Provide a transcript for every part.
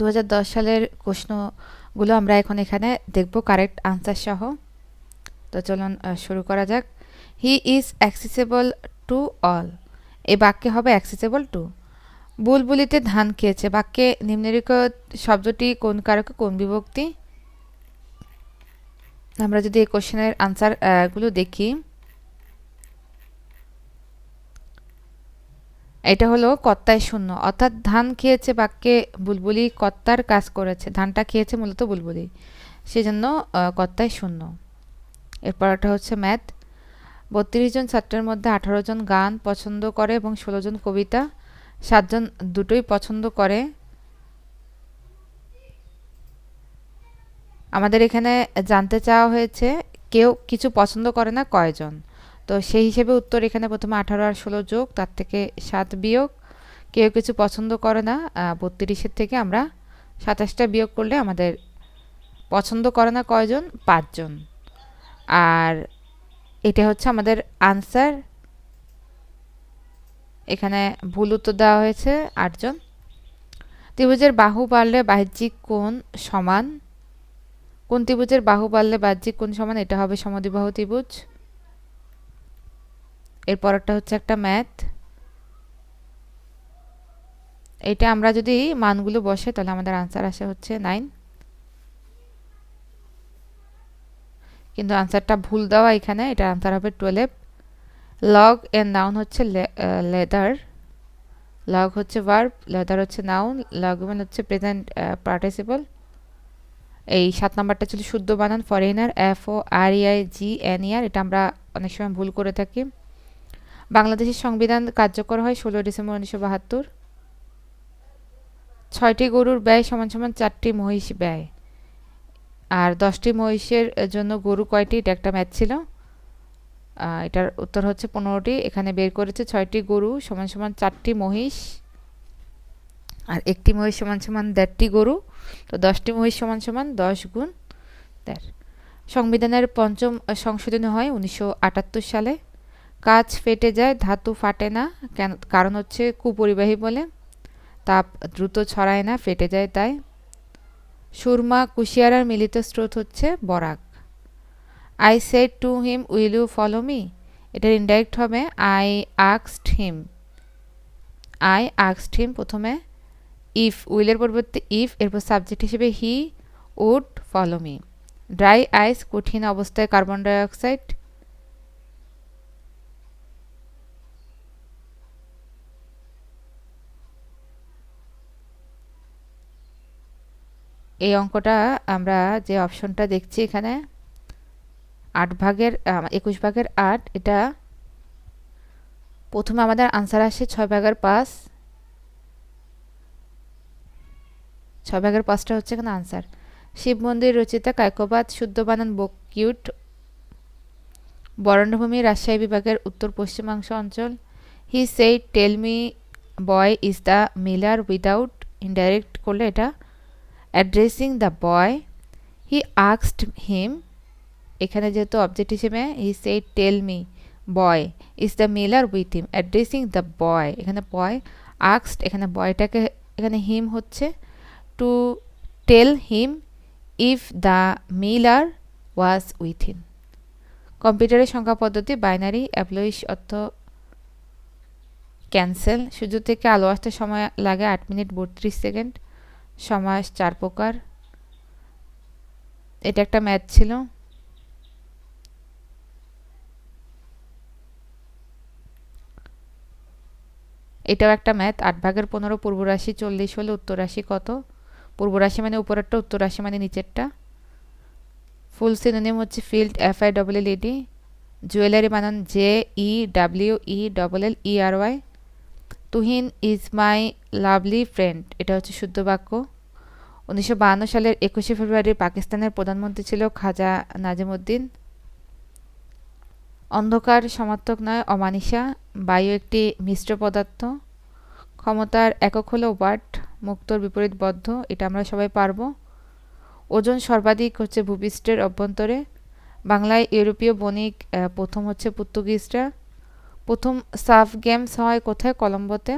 2010 সালের প্রশ্নগুলো আমরা এখন এখানে দেখব কারেক্ট আনসার সহ। তো চলুন শুরু করা যাক। He is accessible to all, এই বাক্যে হবে অ্যাক্সেসিবল টু। বুলবুলিতে ধান খেয়েছে বাক্যে নিম্নলিখিত শব্দটি কোন কারকে কোন বিভক্তি? আমরা যদি এই কোশ্চেনের আনসার গুলো দেখি, এটা হলো কর্তায় শূন্য, অর্থাৎ ধান খেয়েছে বাক্যে বুলবুলি কর্তার কাজ করেছে, ধানটা খেয়েছে মূলত বুলবুলি, সেজন্য কর্তায় শূন্য। এরপর একটা হচ্ছে ম্যাথ। 32 জন ছাত্রের মধ্যে 18 জন গান পছন্দ করে এবং 16 জন কবিতা, 7 জন দুটোই পছন্দ করে। আমাদের এখানে জানতে চাওয়া হয়েছে কেউ কিছু পছন্দ করে না কয়জন। তো সেই হিসেবে উত্তর এখানে প্রথমে 18 আর 16 যোগ, তার থেকে 7 বিয়োগ। কেউ কিছু পছন্দ করে না 32-এর থেকে আমরা 27টা বিয়োগ করলে আমাদের পছন্দ করে না কয়জন? 5 জন। আর এটা হচ্ছে আমাদের আনসার। এখানে ভুল উত্তর দেওয়া হয়েছে 8 জন। ত্রিভুজের বাহু বাড়লে বাহ্যিক কোণ সমান, কোন ত্রিভুজের বাহু বাড়লে বাহ্যিক কোণ সমান? এটা হবে সমদ্বিবাহু ত্রিভুজ। এরপরটা হচ্ছে একটা ম্যাথ। এটা আমরা যদি মানগুলো বসে তাহলে আমাদের আনসার আসে হচ্ছে 9, কিন্তু আনসারটা ভুল দেওয়া এখানে, এটা আনসার হবে 12। লগ এর নাউন হচ্ছে লেদার, লগ হচ্ছে ভার্ব, লেদার হচ্ছে নাউন, লগমেন হচ্ছে প্রেজেন্ট পার্টিসিপল। এই 7 নাম্বারটা ছিল শুদ্ধ বানান, ফরেনার, FOREIGNER, এটা আমরা অনেক সময় ভুল করে থাকি। বাংলাদেশের সংবিধান কার্যকর হয় 16 ডিসেম্বর 1972। 6টি গরুর ব্যয় সমান সমান 4টি মহিষ ব্যয়। আর 10টি মহিষের জন্য গরু কয়টি? এটা একটা ম্যাথ ছিল। এটার উত্তর হচ্ছে 15টি। এখানে বের করেছে 6টি গরু সমান সমান 4টি মহিষ, আর একটি মহিষ সমান সমান 1.5টি গরু। তো 10টি মহিষ সমান সমান 10 গুণ 1.5। সংবিধানের 5ম সংশোধনী হয় 1978 সালে। কাঁচ ফেটে যায় ধাতু ফাটে না, কেন? কারণ হচ্ছে কুপরিবাহী বলে, তাপ দ্রুত ছড়ায় না, ফেটে যায় তাই। সুরমা কুশিয়ারার মিলিত স্রোত হচ্ছে Barak. I said to him will you follow me, এটার ইনডাইরেক্ট হবে I asked him. I asked him প্রথমে ইফ, উইলের পরিবর্তে ইফ, এরপর সাবজেক্ট হিসেবে he would follow me. Dry ice কঠিন অবস্থায় কার্বন ডাই অক্সাইড। এই অঙ্কটা আমরা যে অপশনটা দেখছি এখানে 21/8, এটা প্রথমে আমাদের আনসার আসে 6/5। 6/5টা হচ্ছে এখানে আনসার। শিব মন্দির রচিতা কায়কোবাদ, শুদ্ধ বানান বকিউট। বরেন্দ্রভূমি রাজশাহী বিভাগের উত্তর পশ্চিমাংশ অঞ্চল। He said tell me boy is the miller without, indirect করলে এটা addressing the boy. He asked him, এখানে যেহেতু অবজেক্ট হিসেবে he said tell me boy is the miller with him, addressing the boy, এখানে বয় আস্কড, এখানে বয়টাকে, এখানে him হচ্ছে to tell him if the miller was with him. কম্পিউটারের সংখ্যা পদ্ধতি বাইনারি, অ্যাপ্লোইশ অর্থ ক্যান্সেল। সূর্য থেকে আলো আসতে সময় লাগে 8 মিনিট 32 সেকেন্ড। সমাস 4 প্রকার। এটা একটা ম্যাথ ছিল। এটাও একটা ম্যাথ। 8/15 পূর্ব রাশি 40 হলে উত্তর রাশি কত? পূর্ব রাশি মানে উপরেরটা, উত্তর রাশি মানে নিচেরটা। ফুল সিনোনিম হচ্ছে ফিল্ড, FILLED। জুয়েলারি বানান JEWELLERY। Tuhin is my lovely friend, এটা হচ্ছে শুদ্ধ বাক্য। 1952 সালের 21শে ফেব্রুয়ারি পাকিস্তানের প্রধানমন্ত্রী ছিল খাজা নাজিমুদ্দিন। অন্ধকার সমার্থক নয় অমানিসা, বায়ু একটি মিশ্র পদার্থ। ক্ষমতার একক হলো ওয়াট, মুক্তোর বিপরীত বদ্ধ, এটা আমরা সবাই পারবো। ওজন সর্বাধিক হচ্ছে ভূপৃষ্ঠের অভ্যন্তরে। বাংলায় ইউরোপীয় বণিক প্রথম হচ্ছে পর্তুগিজরা। প্রথম সাফ গেমস হয় কোথায়? কলম্বোতে।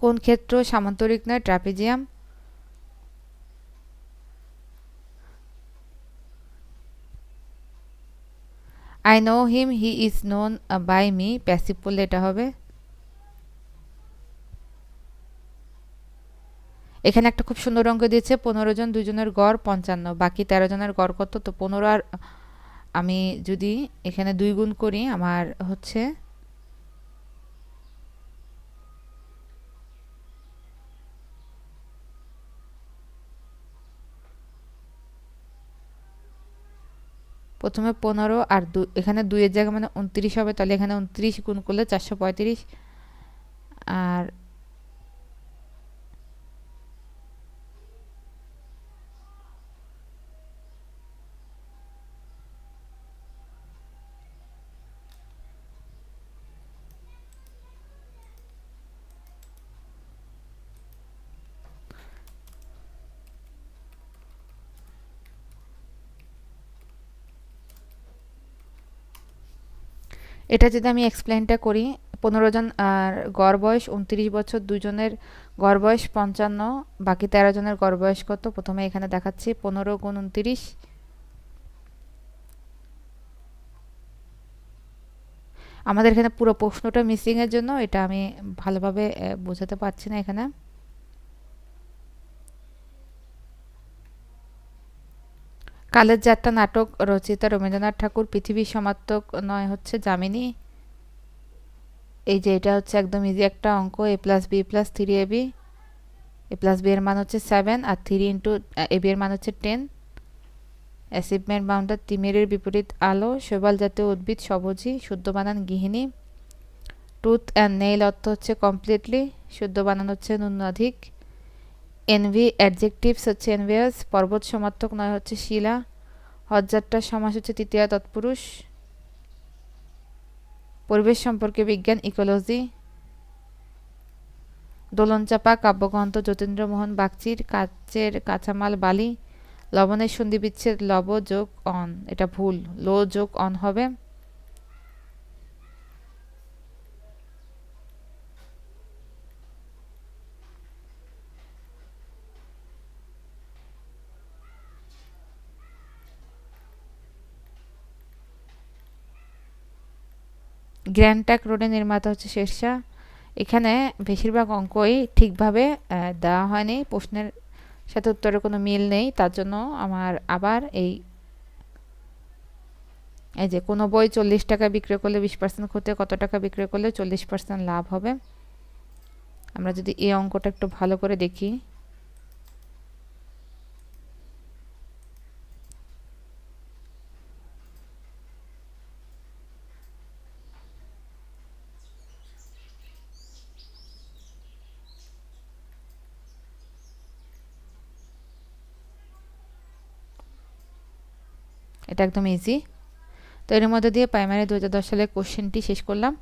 কোন ক্ষেত্র সামান্তরিক নয়? Trapezium. I know him, he is known by me, passive বললে এটা হবে। এখানে একটা খুব সুন্দর অঙ্ক দিয়েছে, 15 জন, 2 জনের গড় 55, বাকি 13 জনের গড় কত? তো 15 আর আমি যদি এখানে 2 গুণ করি আমার হচ্ছে প্রথমে 15 আর এখানে 2 এর জায়গায় মানে 29 হবে, তাহলে এখানে 29 গুণ করলে 435। আর এটা যদি আমি এক্সপ্লেনটা করি, 15 জন আর গড় বয়স 29 বছর, 2 জনের গড় বয়স 55, বাকি 13 জনের গড় বয়স কত? প্রথমে এখানে দেখাচ্ছি 15 গুণ 29। আমাদের এখানে পুরো প্রশ্নটা মিসিং এর জন্য এটা আমি ভালোভাবে বোঝাতে পারছি না এখানে। কালের যাত্রা নাটক রচয়িতা রবীন্দ্রনাথ ঠাকুর, পৃথিবীর সমার্থক নয় হচ্ছে যামিনী। এই যে এটা হচ্ছে একদম ইজি একটা অঙ্ক, a plus b plus 3ab, a plus b এর মান হচ্ছে 7 আর 3 ইন্টু ab এর মান হচ্ছে 10। অ্যাচিভমেন্ট বাউন্ডার তিমিরের বিপরীত আলো, শৈবাল জাতীয় উদ্ভিদ সবুজই, শুদ্ধ বানান গৃহিণী। টুথ অ্যান্ড নেইল অর্থ হচ্ছে কমপ্লিটলি, শুদ্ধ বানান হচ্ছে ন্যূনাধিক। এনভি অ্যাডজেক্টিভস হচ্ছে এনভিয়াস, পর্বত সমার্থক নয় হচ্ছে শিলা। হজযাত্রার সমাস হচ্ছে তৃতীয়া তৎপুরুষ। পরিবেশ সম্পর্কে বিজ্ঞান ইকোলজি। দোলনচাপা কাব্যগ্রন্থ যতীন্দ্রমোহন বাগচির, কাচের কাঁচামাল বালি। লবণের সন্ধি বিচ্ছেদ লব যোগ অন, এটা ভুল, লো যোগ অন হবে। গ্র্যান্ড ট্রাঙ্ক রোডের নির্মাতা হচ্ছে শেরশাহ। এখানে বেশিরভাগ অঙ্কই ঠিকভাবে দেওয়া হয়নি, প্রশ্নের সাথে উত্তরের কোনো মিল নেই, তার জন্য আমার আবার এই এই যে কোনো বই 40 টাকা বিক্রি করলে 20% ক্ষতি, কত টাকা বিক্রি করলে 40% লাভ হবে। আমরা যদি এই অঙ্কটা একটু ভালো করে দেখি, এটা একদম ইজি। তো এর মধ্যে দিয়ে প্রাইমারি 2010 সালের কোশ্চেনটি শেষ করলাম।